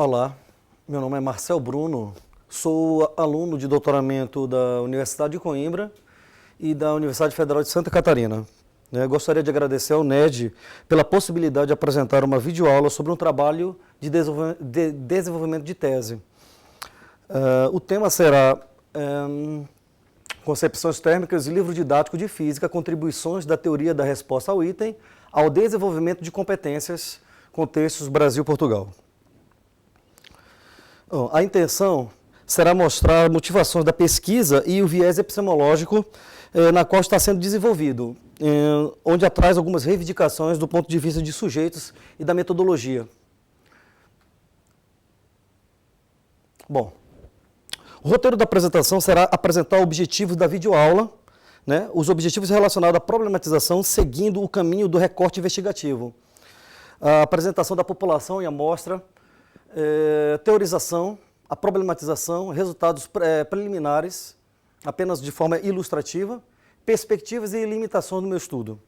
Olá, meu nome é Marcel Bruno, sou aluno de doutoramento da Universidade de Coimbra e da Universidade Federal de Santa Catarina. Gostaria de agradecer ao NED pela possibilidade de apresentar uma videoaula sobre um trabalho de desenvolvimento de tese. O tema será Concepções térmicas e livro didático de física, contribuições da teoria da resposta ao item ao desenvolvimento de competências, contextos Brasil-Portugal. A intenção será mostrar motivações da pesquisa e o viés epistemológico na qual está sendo desenvolvido, onde traz algumas reivindicações do ponto de vista de sujeitos e da metodologia. Bom, o roteiro da apresentação será apresentar objetivos da videoaula, os objetivos relacionados à problematização seguindo o caminho do recorte investigativo, a apresentação da população e amostra, teorização, a problematização, resultados preliminares, apenas de forma ilustrativa, perspectivas e limitações do meu estudo.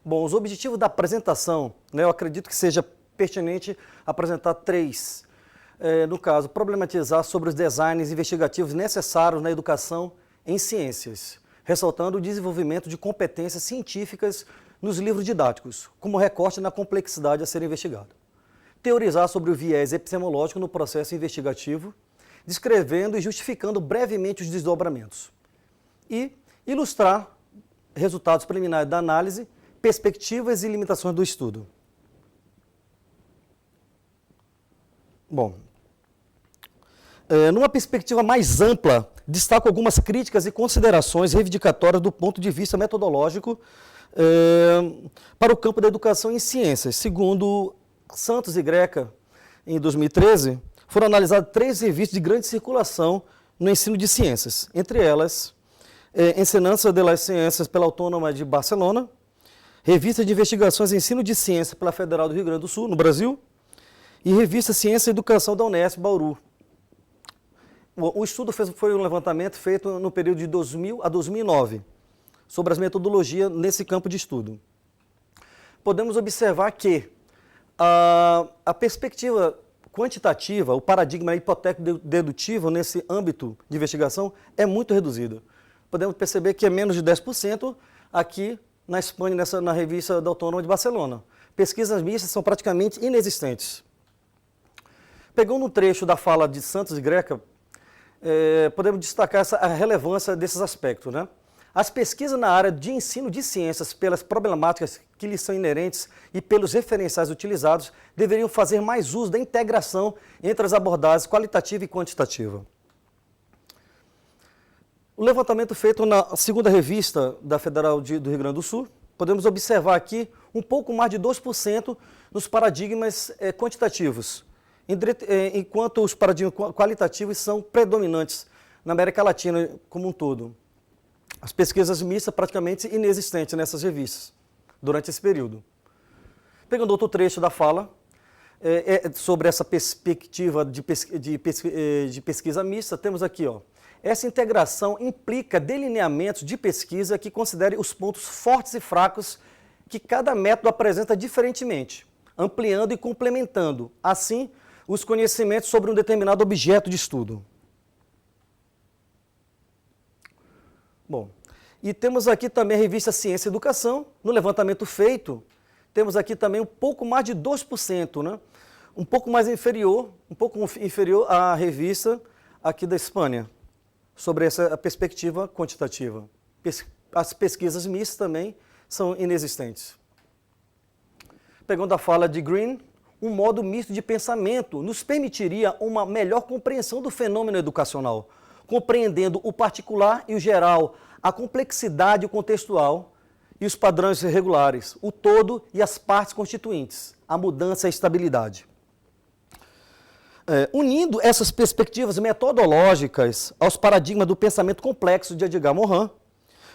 Bom, os objetivos da apresentação, eu acredito que seja pertinente apresentar três. No caso, problematizar sobre os designs investigativos necessários na educação em ciências, ressaltando o desenvolvimento de competências científicas nos livros didáticos, como recorte na complexidade a ser investigada. Teorizar sobre o viés epistemológico no processo investigativo, descrevendo e justificando brevemente os desdobramentos. E ilustrar resultados preliminares da análise, perspectivas e limitações do estudo. Bom, numa perspectiva mais ampla, destaco algumas críticas e considerações reivindicatórias do ponto de vista metodológico para o campo da educação em ciências. Segundo Santos e Greca, em 2013, foram analisadas 3 revistas de grande circulação no ensino de ciências, entre elas, Ensinança de las Ciências pela Autônoma de Barcelona, Revista de Investigações em Ensino de Ciências pela Federal do Rio Grande do Sul, no Brasil, e Revista Ciência e Educação da Unesp, Bauru. O estudo foi um levantamento feito no período de 2000 a 2009, sobre as metodologias nesse campo de estudo. Podemos observar que a perspectiva quantitativa, o paradigma hipotético-dedutivo nesse âmbito de investigação é muito reduzido. Podemos perceber que é menos de 10% aqui na Espanha, na revista da Autônoma de Barcelona. Pesquisas mistas são praticamente inexistentes. Pegando um trecho da fala de Santos e Greca, podemos destacar a relevância desses aspectos. As pesquisas na área de ensino de ciências, pelas problemáticas que lhes são inerentes e pelos referenciais utilizados, deveriam fazer mais uso da integração entre as abordagens qualitativa e quantitativa. O levantamento feito na segunda revista da Federal do Rio Grande do Sul, podemos observar aqui um pouco mais de 2% nos paradigmas quantitativos, enquanto os paradigmas qualitativos são predominantes na América Latina como um todo. As pesquisas mistas praticamente inexistentes nessas revistas, durante esse período. Pegando outro trecho da fala, sobre essa perspectiva de pesquisa mista, temos aqui, essa integração implica delineamentos de pesquisa que considerem os pontos fortes e fracos que cada método apresenta diferentemente, ampliando e complementando, assim, os conhecimentos sobre um determinado objeto de estudo. Bom, e temos aqui também a revista Ciência e Educação. No levantamento feito, temos aqui também um pouco mais de 2%, um pouco inferior à revista aqui da Espanha, sobre essa perspectiva quantitativa. As pesquisas mistas também são inexistentes. Pegando a fala de Green, um modo misto de pensamento nos permitiria uma melhor compreensão do fenômeno educacional, compreendendo o particular e o geral, a complexidade e o contextual e os padrões regulares, o todo e as partes constituintes, a mudança e a estabilidade. Unindo essas perspectivas metodológicas aos paradigmas do pensamento complexo de Edgar Morin,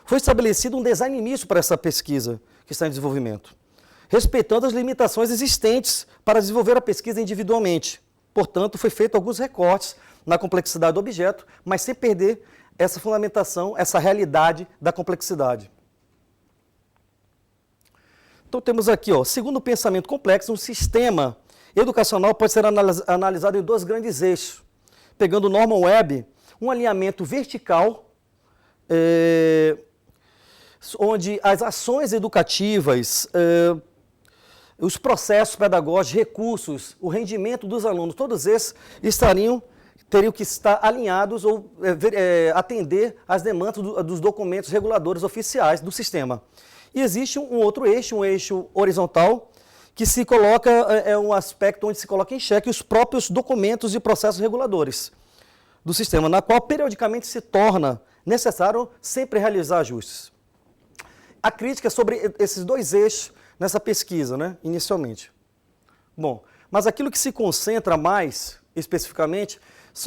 foi estabelecido um design misto para essa pesquisa que está em desenvolvimento, respeitando as limitações existentes para desenvolver a pesquisa individualmente. Portanto, foi feito alguns recortes na complexidade do objeto, mas sem perder essa fundamentação, essa realidade da complexidade. Então temos aqui, segundo o pensamento complexo, um sistema educacional pode ser analisado em dois grandes eixos, pegando o Norman Webb, um alinhamento vertical, onde as ações educativas, os processos pedagógicos, recursos, o rendimento dos alunos, todos esses teriam que estar alinhados ou atender às demandas dos documentos reguladores oficiais do sistema. E existe um outro eixo, um eixo horizontal, que se coloca, um aspecto onde se coloca em xeque os próprios documentos e processos reguladores do sistema, na qual periodicamente se torna necessário sempre realizar ajustes. A crítica é sobre esses dois eixos nessa pesquisa, né, inicialmente. Bom, mas aquilo que se concentra mais, especificamente,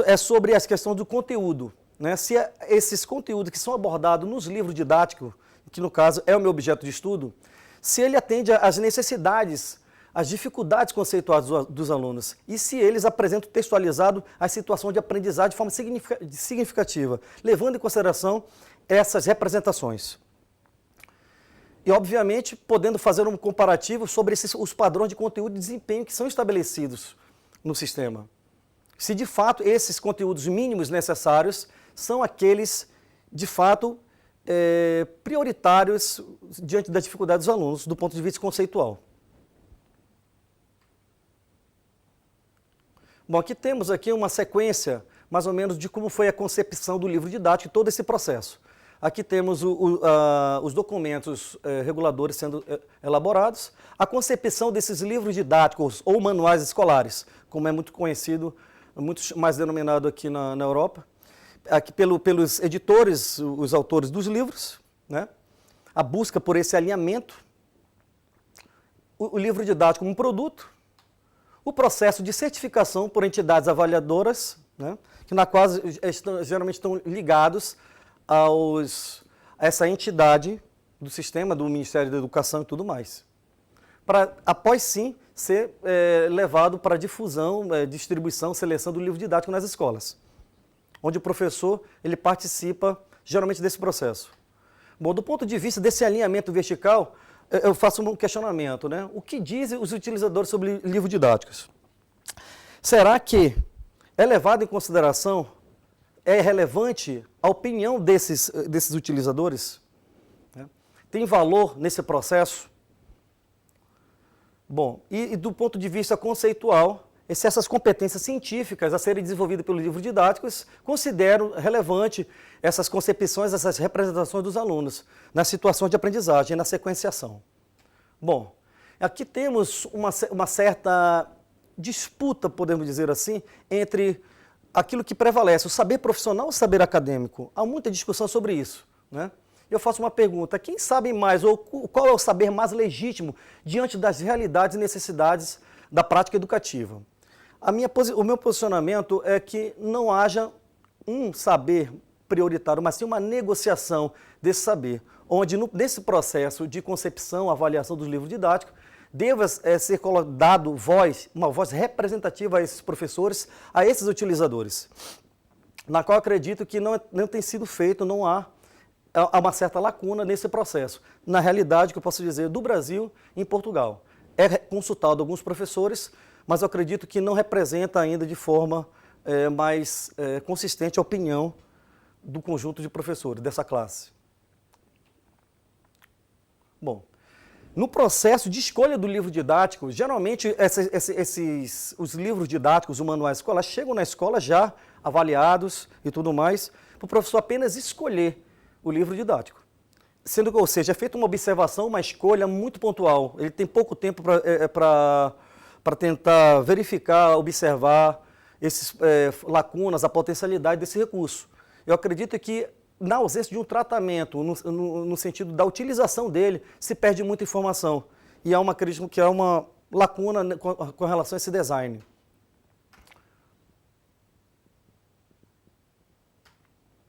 é sobre as questões do conteúdo, né? Se esses conteúdos que são abordados nos livros didáticos, que no caso é o meu objeto de estudo, se ele atende às necessidades, às dificuldades conceituais dos alunos e se eles apresentam textualizado as situações de aprendizagem de forma significativa, levando em consideração essas representações. E, obviamente, podendo fazer um comparativo sobre os padrões de conteúdo e desempenho que são estabelecidos no sistema. Se, de fato, esses conteúdos mínimos necessários são aqueles, de fato, prioritários diante das dificuldades dos alunos, do ponto de vista conceitual. Bom, aqui temos uma sequência, mais ou menos, de como foi a concepção do livro didático e todo esse processo. Aqui temos os documentos reguladores sendo elaborados, a concepção desses livros didáticos ou manuais escolares, como é muito conhecido, muito mais denominado aqui na Europa, aqui pelos editores, os autores dos livros, né? A busca por esse alinhamento, o livro didático como um produto, o processo de certificação por entidades avaliadoras, né? Na qual geralmente estão ligados a essa entidade do sistema, do Ministério da Educação e tudo mais. Para, após sim, ser levado para difusão, distribuição, seleção do livro didático nas escolas, onde o professor ele participa geralmente desse processo. Bom, do ponto de vista desse alinhamento vertical, eu faço um questionamento, né? O que dizem os utilizadores sobre livros didáticos? Será que é levado em consideração, é relevante a opinião desses utilizadores? Tem valor nesse processo? Bom, e do ponto de vista conceitual, se essas competências científicas a serem desenvolvidas pelos livros didáticos consideram relevante essas concepções, essas representações dos alunos nas situações de aprendizagem, na sequenciação. Bom, aqui temos uma certa disputa, podemos dizer assim, entre aquilo que prevalece, o saber profissional e o saber acadêmico. Há muita discussão sobre isso, né? Eu faço uma pergunta, quem sabe mais, ou qual é o saber mais legítimo diante das realidades e necessidades da prática educativa? O meu posicionamento é que não haja um saber prioritário, mas sim uma negociação desse saber, onde nesse processo de concepção, avaliação dos livros didáticos, deva ser dado uma voz representativa a esses professores, a esses utilizadores, na qual acredito que não tem sido feito, não há uma certa lacuna nesse processo. Na realidade, que eu posso dizer, do Brasil e em Portugal. É consultado alguns professores, mas eu acredito que não representa ainda de forma mais consistente a opinião do conjunto de professores dessa classe. Bom, no processo de escolha do livro didático, geralmente os livros didáticos, os manuais escolares, chegam na escola já avaliados e tudo mais, para o professor apenas escolher o livro didático. Ou seja, é feita uma observação, uma escolha muito pontual. Ele tem pouco tempo para tentar verificar, observar essas lacunas, a potencialidade desse recurso. Eu acredito que, na ausência de um tratamento, no sentido da utilização dele, se perde muita informação. E há uma lacuna com relação a esse design.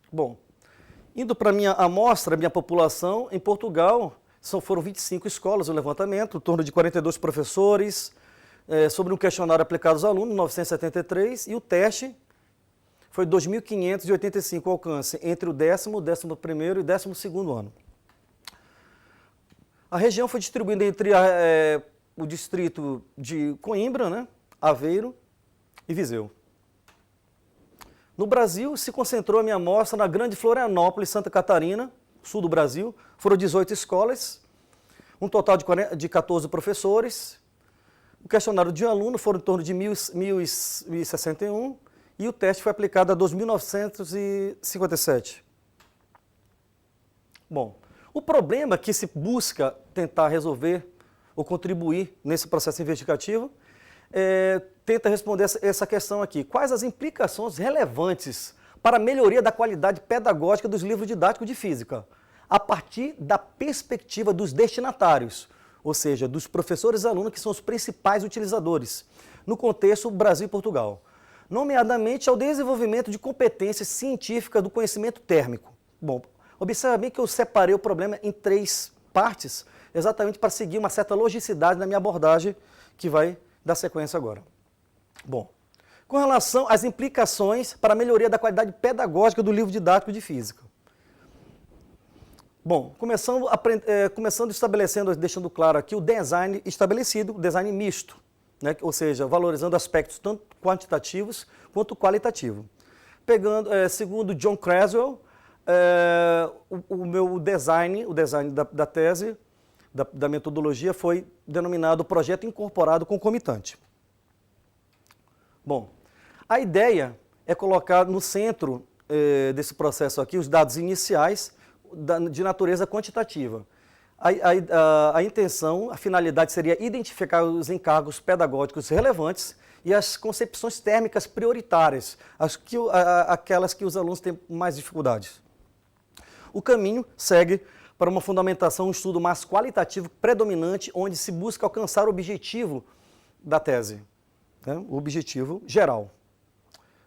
Bom, indo para a minha amostra, minha população, em Portugal, foram 25 escolas o levantamento, em torno de 42 professores, sobre um questionário aplicado aos alunos, 973, e o teste foi 2.585 alcance, entre o 10º, 11º e 12º ano. A região foi distribuída entre o distrito de Coimbra, né, Aveiro e Viseu. No Brasil, se concentrou a minha amostra na Grande Florianópolis, Santa Catarina, sul do Brasil. Foram 18 escolas, um total de 14 professores. O questionário de um aluno foram em torno de 1.061 e o teste foi aplicado a 2.957. Bom, o problema que se busca tentar resolver ou contribuir nesse processo investigativo tenta responder essa questão aqui. Quais as implicações relevantes para a melhoria da qualidade pedagógica dos livros didáticos de física, a partir da perspectiva dos destinatários, ou seja, dos professores e alunos que são os principais utilizadores, no contexto Brasil e Portugal, nomeadamente ao desenvolvimento de competências científicas do conhecimento térmico. Bom, observe bem que eu separei o problema em 3 partes, exatamente para seguir uma certa logicidade na minha abordagem, que vai dar sequência agora. Bom, com relação às implicações para a melhoria da qualidade pedagógica do livro didático de física. Bom, começando estabelecendo, deixando claro aqui o design estabelecido, o design misto, né? Ou seja, valorizando aspectos tanto quantitativos quanto qualitativos. Segundo John Creswell, o meu design, o design da tese, da metodologia, foi denominado projeto incorporado concomitante. Bom, a ideia é colocar no centro desse processo aqui os dados iniciais de natureza quantitativa. A intenção, a finalidade seria identificar os encargos pedagógicos relevantes e as concepções térmicas prioritárias, aquelas que os alunos têm mais dificuldades. O caminho segue para uma fundamentação, um estudo mais qualitativo predominante, onde se busca alcançar o objetivo da tese, né? O objetivo geral.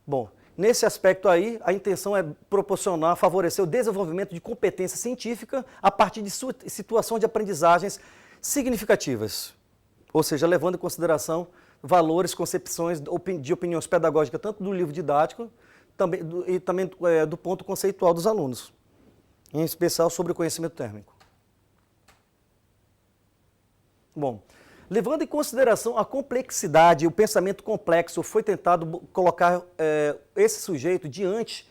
Bom, nesse aspecto aí, a intenção é proporcionar, favorecer o desenvolvimento de competência científica a partir de situação de aprendizagens significativas, ou seja, levando em consideração valores, concepções de opiniões pedagógicas, tanto do livro didático e também do ponto conceitual dos alunos, em especial sobre o conhecimento térmico. Bom, levando em consideração a complexidade e o pensamento complexo, foi tentado colocar esse sujeito diante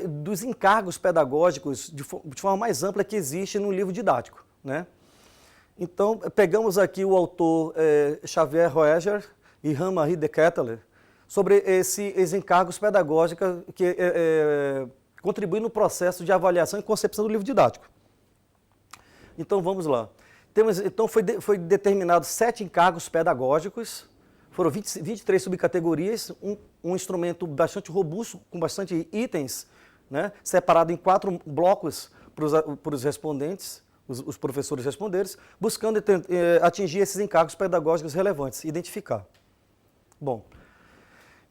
dos encargos pedagógicos de forma mais ampla que existe no livro didático, né? Então, pegamos aqui o autor Xavier Roeger e Jean-Marie de Ketteler sobre esses encargos pedagógicos que contribui no processo de avaliação e concepção do livro didático. Então, vamos lá. Então, foi determinado 7 encargos pedagógicos, foram 23 subcategorias, um instrumento bastante robusto, com bastante itens, né, separado em 4 blocos para os respondentes, os professores respondentes, buscando atingir esses encargos pedagógicos relevantes, identificar. Bom,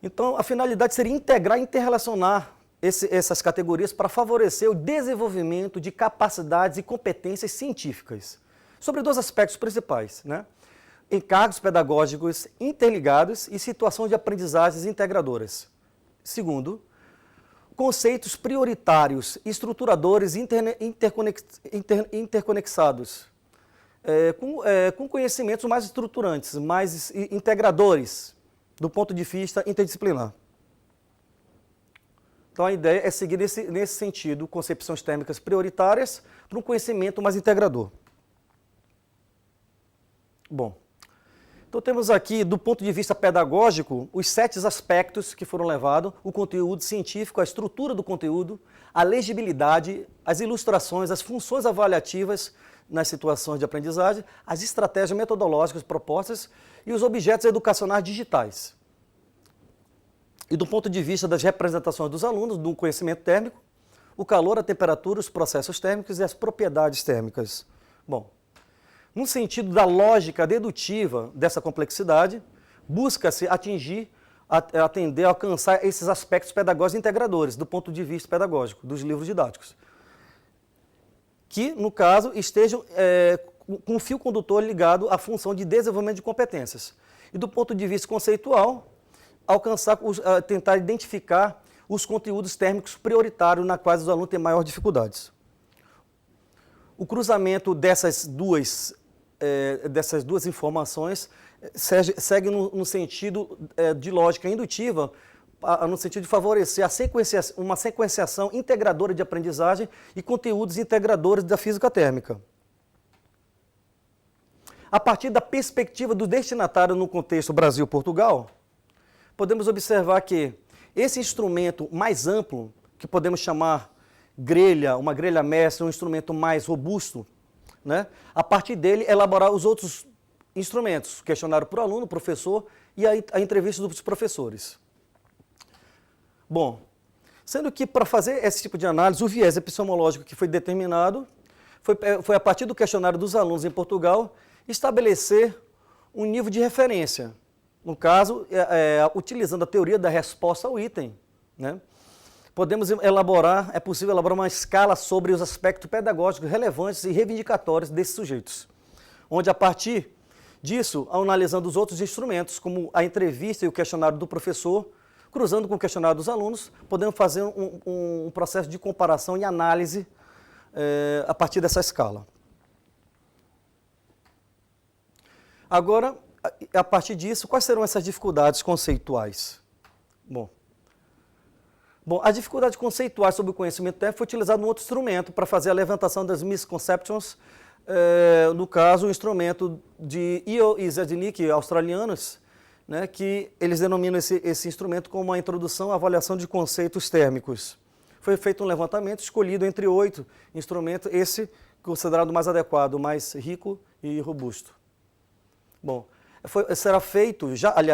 então, a finalidade seria integrar e interrelacionar essas categorias para favorecer o desenvolvimento de capacidades e competências científicas, sobre 2 aspectos principais, né? Encargos pedagógicos interligados e situação de aprendizagens integradoras. Segundo, conceitos prioritários, estruturadores interconexados, com conhecimentos mais estruturantes, mais integradores, do ponto de vista interdisciplinar. Então, a ideia é seguir nesse sentido, concepções térmicas prioritárias para um conhecimento mais integrador. Bom, então temos aqui, do ponto de vista pedagógico, os 7 aspectos que foram levados: o conteúdo científico, a estrutura do conteúdo, a legibilidade, as ilustrações, as funções avaliativas nas situações de aprendizagem, as estratégias metodológicas propostas e os objetos educacionais digitais. E do ponto de vista das representações dos alunos, do conhecimento térmico, o calor, a temperatura, os processos térmicos e as propriedades térmicas. Bom, no sentido da lógica dedutiva dessa complexidade, busca-se atender, alcançar esses aspectos pedagógicos integradores, do ponto de vista pedagógico, dos livros didáticos, que, no caso, estejam com um fio condutor ligado à função de desenvolvimento de competências. E do ponto de vista conceitual, tentar identificar os conteúdos térmicos prioritários na quais os alunos têm maiores dificuldades. O cruzamento dessas duas informações segue no sentido de lógica indutiva, no sentido de favorecer uma sequenciação integradora de aprendizagem e conteúdos integradores da física térmica. A partir da perspectiva do destinatário no contexto Brasil-Portugal, podemos observar que esse instrumento mais amplo, que podemos chamar grelha, uma grelha mestre, um instrumento mais robusto, né? A partir dele elaborar os outros instrumentos, questionário por aluno, professor e a entrevista dos professores. Bom, sendo que para fazer esse tipo de análise, o viés epistemológico que foi determinado foi a partir do questionário dos alunos em Portugal, estabelecer um nível de referência. No caso, utilizando a teoria da resposta ao item, né? É possível elaborar uma escala sobre os aspectos pedagógicos relevantes e reivindicatórios desses sujeitos, onde a partir disso, analisando os outros instrumentos, como a entrevista e o questionário do professor, cruzando com o questionário dos alunos, podemos fazer um processo de comparação e análise a partir dessa escala. Agora, a partir disso, quais serão essas dificuldades conceituais? Bom, a dificuldade conceitual sobre o conhecimento técnico foi utilizada num outro instrumento para fazer a levantação das misconceptions, no caso, o instrumento de Eo e Zednik, australianos, né, que eles denominam esse instrumento como uma introdução à avaliação de conceitos térmicos. Foi feito um levantamento, escolhido entre 8 instrumentos, esse considerado mais adequado, mais rico e robusto. Bom,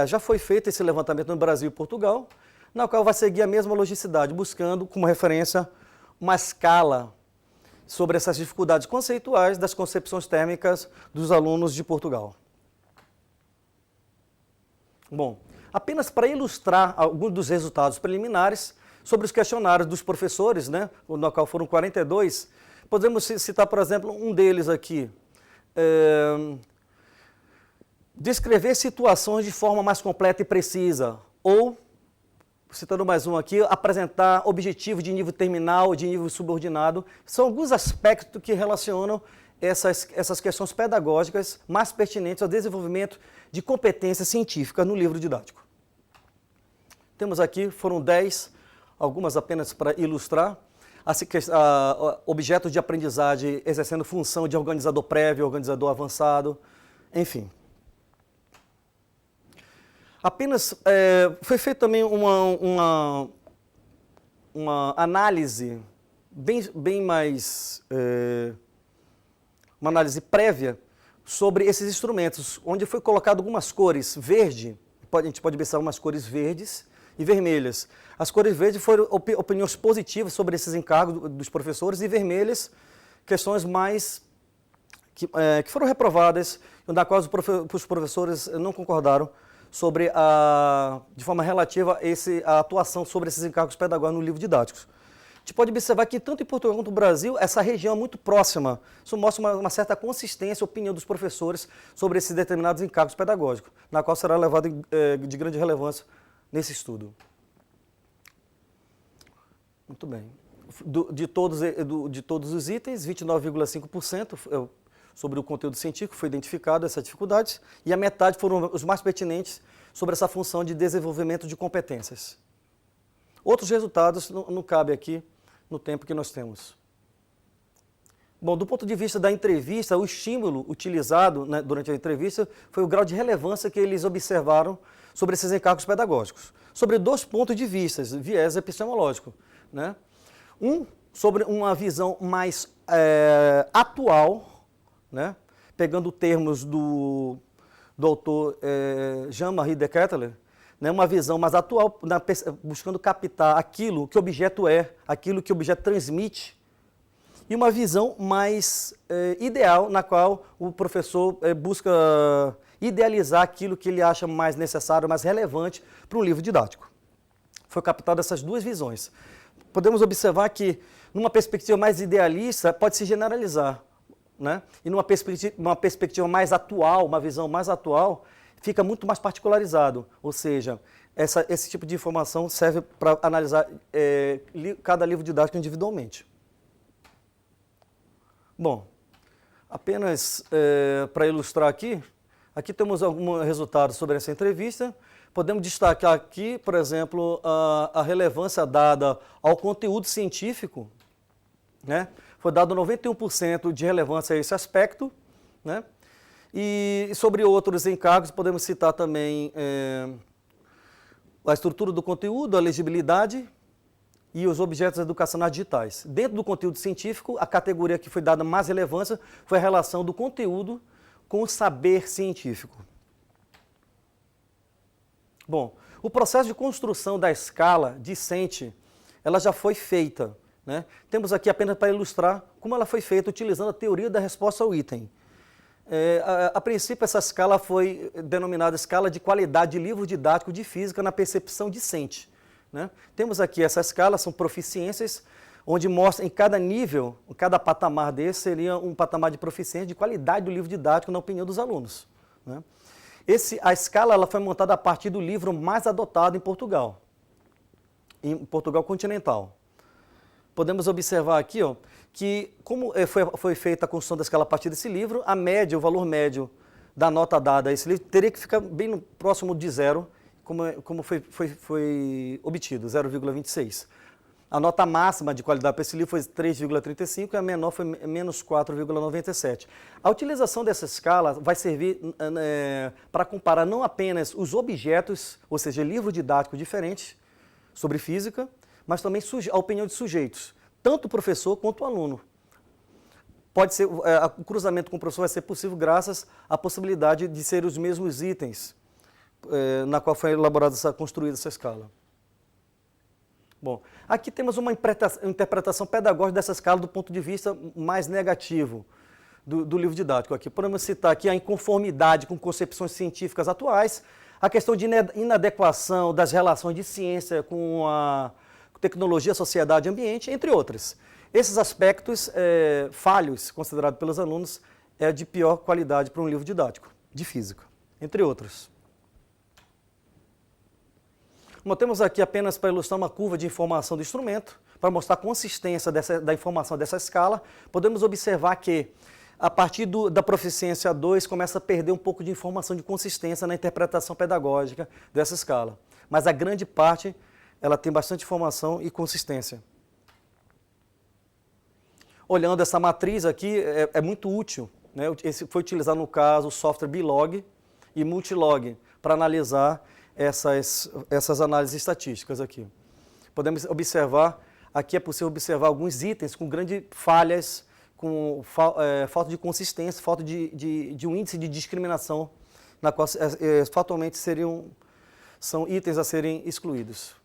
já foi feito esse levantamento no Brasil e Portugal, na qual vai seguir a mesma logicidade, buscando como referência uma escala sobre essas dificuldades conceituais das concepções térmicas dos alunos de Portugal. Bom, apenas para ilustrar alguns dos resultados preliminares sobre os questionários dos professores, né, no qual foram 42, podemos citar, por exemplo, um deles aqui. Descrever situações de forma mais completa e precisa, ou, citando mais um aqui, apresentar objetivos de nível terminal, de nível subordinado. São alguns aspectos que relacionam essas questões pedagógicas mais pertinentes ao desenvolvimento de competência científica no livro didático. Temos aqui, foram 10, algumas apenas para ilustrar, objetos de aprendizagem exercendo função de organizador prévio, organizador avançado, enfim. Foi feita também uma análise bem mais, uma análise prévia sobre esses instrumentos, onde foi colocado algumas cores verde, a gente pode observar umas cores verdes e vermelhas. As cores verdes foram opiniões positivas sobre esses encargos dos professores e vermelhas, questões mais que foram reprovadas, na qual os professores não concordaram de forma relativa a atuação sobre esses encargos pedagógicos no livro didático. A gente pode observar que tanto em Portugal quanto no Brasil, essa região é muito próxima. Isso mostra uma certa consistência e opinião dos professores sobre esses determinados encargos pedagógicos, na qual será levado de grande relevância nesse estudo. Muito bem. De todos os itens, 29,5% sobre o conteúdo científico foi identificado essa dificuldade, e a metade foram os mais pertinentes sobre essa função de desenvolvimento de competências. Outros resultados não cabem aqui no tempo que nós temos. Bom, do ponto de vista da entrevista, o estímulo utilizado, né, durante a entrevista foi o grau de relevância que eles observaram sobre esses encargos pedagógicos, sobre 2 pontos de vista, viés epistemológico, né? Sobre uma visão mais atual, né? Pegando termos do autor Jean-Marie de Ketteler, né? Uma visão mais atual, buscando captar aquilo que o objeto aquilo que o objeto transmite, e uma visão mais ideal, na qual o professor busca idealizar aquilo que ele acha mais necessário, mais relevante para um livro didático. Foi captado essas 2 visões. Podemos observar que, numa perspectiva mais idealista, pode se generalizar, né? E numa perspectiva mais atual, uma visão mais atual, fica muito mais particularizado. Ou seja, esse tipo de informação serve para analisar cada livro didático individualmente. Bom, apenas para ilustrar aqui, Aqui temos alguns resultados sobre essa entrevista. Podemos destacar aqui, por exemplo, a relevância dada ao conteúdo científico, né? Foi dado 91% de relevância a esse aspecto, né? E sobre outros encargos, podemos citar também a estrutura do conteúdo, a legibilidade e os objetos educacionais digitais. Dentro do conteúdo científico, a categoria que foi dada mais relevância foi a relação do conteúdo com o saber científico. Bom, o processo de construção da escala discente, ela já foi feita, né? Temos aqui apenas para ilustrar como ela foi feita utilizando a teoria da resposta ao item. A princípio, essa escala foi denominada escala de qualidade de livro didático de física na percepção discente, né? Temos aqui essa escala, são proficiências, onde mostra em cada nível, em cada patamar desse, seria um patamar de proficiência de qualidade do livro didático na opinião dos alunos, né? A escala ela foi montada a partir do livro mais adotado em Portugal continental. Podemos observar aqui, ó, que como foi feita a construção da escala a partir desse livro, a média, o valor médio da nota dada a esse livro teria que ficar bem no próximo de zero, como foi obtido, 0,26. A nota máxima de qualidade para esse livro foi 3,35 e a menor foi menos 4,97. A utilização dessa escala vai servir para comparar não apenas os objetos, ou seja, livros didáticos diferentes sobre física, mas também a opinião de sujeitos, tanto o professor quanto o aluno. Pode ser, o cruzamento com o professor vai ser possível graças à possibilidade de ser os mesmos itens na qual foi construída essa escala. Bom, aqui temos uma interpretação pedagógica dessa escala do ponto de vista mais negativo do livro didático. Aqui podemos citar aqui a inconformidade com concepções científicas atuais, a questão de inadequação das relações de ciência com a tecnologia, sociedade e ambiente, entre outras. Esses aspectos falhos, considerados pelos alunos, de pior qualidade para um livro didático de física, entre outros. Temos aqui apenas para ilustrar uma curva de informação do instrumento, para mostrar a consistência da informação dessa escala. Podemos observar que, a partir da proficiência 2, começa a perder um pouco de informação de consistência na interpretação pedagógica dessa escala. Mas a grande parte, ela tem bastante informação e consistência. Olhando essa matriz aqui, é muito útil, né? Foi utilizado, no caso, o software Bilog e Multilog para analisar essas análises estatísticas aqui. Podemos observar, aqui é possível observar alguns itens com grandes falhas, com falta de consistência, falta de um índice de discriminação, na qual fatalmente são itens a serem excluídos.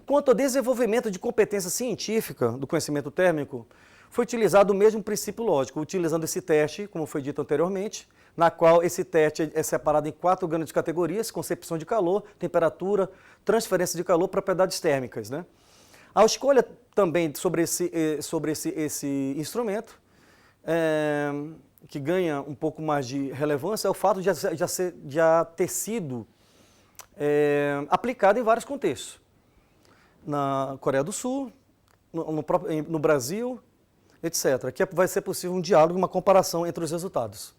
Quanto ao desenvolvimento de competência científica do conhecimento térmico, foi utilizado o mesmo princípio lógico, utilizando esse teste, como foi dito anteriormente, na qual esse teste é separado em 4 grandes categorias: concepção de calor, temperatura, transferência de calor, propriedades térmicas, né? A escolha também sobre esse instrumento, que ganha um pouco mais de relevância, é o fato de já ter sido aplicado em vários contextos. Na Coreia do Sul, no Brasil, etc. Aqui vai ser possível um diálogo e uma comparação entre os resultados.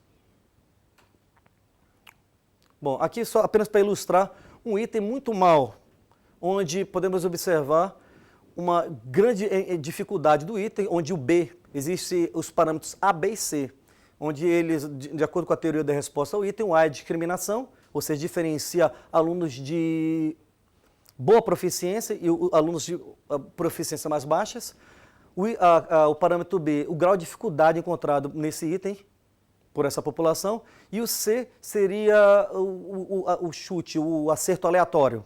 Bom, aqui só apenas para ilustrar um item muito mal, onde podemos observar uma grande dificuldade do item, onde o B, existem os parâmetros A, B e C, onde eles, de acordo com a teoria da resposta ao item, o A é discriminação, ou seja, diferencia alunos de boa proficiência e alunos de proficiência mais baixas. O parâmetro B, o grau de dificuldade encontrado nesse item por essa população, e o C seria o chute, o acerto aleatório.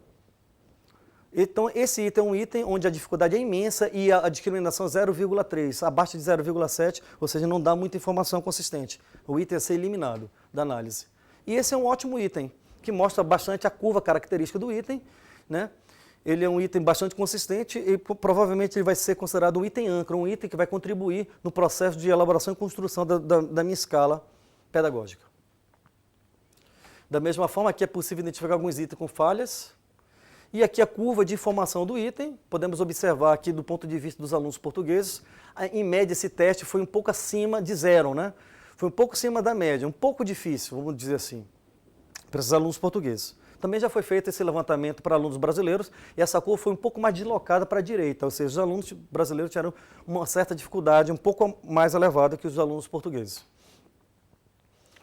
Então, esse item é um item onde a dificuldade é imensa e a discriminação é 0,3, abaixo de 0,7, ou seja, não dá muita informação consistente. O item é ser eliminado da análise. E esse é um ótimo item, que mostra bastante a curva característica do item, né? Ele é um item bastante consistente e provavelmente ele vai ser considerado um item âncora, um item que vai contribuir no processo de elaboração e construção da minha escala pedagógica. Da mesma forma, aqui é possível identificar alguns itens com falhas. E aqui a curva de informação do item, podemos observar aqui do ponto de vista dos alunos portugueses, em média esse teste foi um pouco acima de 0, né? foi um pouco acima da média, um pouco difícil, vamos dizer assim, para esses alunos portugueses. Também já foi feito esse levantamento para alunos brasileiros e essa curva foi um pouco mais deslocada para a direita, ou seja, os alunos brasileiros tiveram uma certa dificuldade um pouco mais elevada que os alunos portugueses.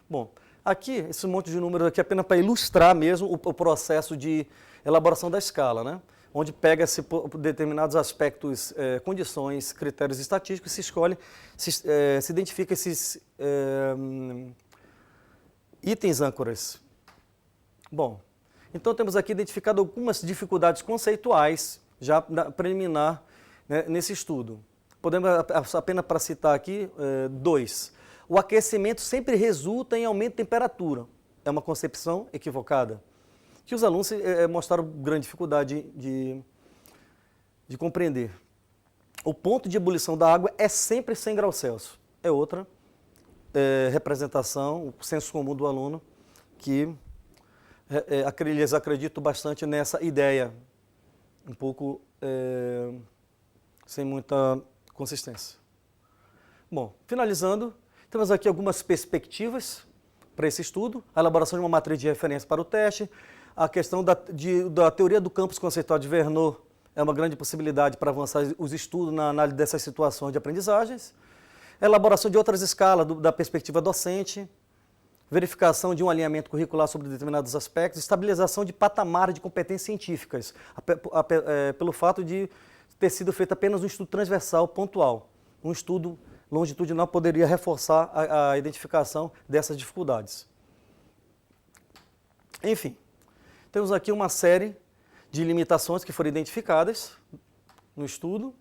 Bom, aqui, esse monte de números aqui é apenas para ilustrar mesmo o processo de elaboração da escala, né? Onde pega-se determinados aspectos, condições, critérios estatísticos, se escolhe, se identifica esses itens âncoras. Bom, então temos aqui identificado algumas dificuldades conceituais, já preliminar, né, nesse estudo. Podemos, apenas para citar aqui, 2. O aquecimento sempre resulta em aumento de temperatura. É uma concepção equivocada, que os alunos mostraram grande dificuldade de compreender. O ponto de ebulição da água é sempre 100 graus Celsius. É outra representação, o senso comum do aluno, que eles acreditam bastante nessa ideia, um pouco sem muita consistência. Bom, finalizando, temos aqui algumas perspectivas para esse estudo, a elaboração de uma matriz de referência para o teste, a questão da teoria do campus conceitual de Verneau é uma grande possibilidade para avançar os estudos na análise dessas situações de aprendizagens, a elaboração de outras escalas da perspectiva docente, verificação de um alinhamento curricular sobre determinados aspectos, estabilização de patamares de competências científicas, pelo fato de ter sido feito apenas um estudo transversal pontual. Um estudo longitudinal poderia reforçar a identificação dessas dificuldades. Enfim, temos aqui uma série de limitações que foram identificadas no estudo.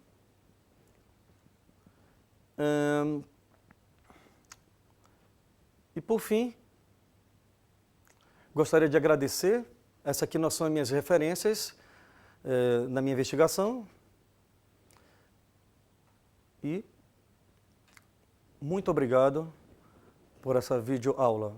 E, por fim, gostaria de agradecer. Essas aqui são as minhas referências na minha investigação. E muito obrigado por essa videoaula.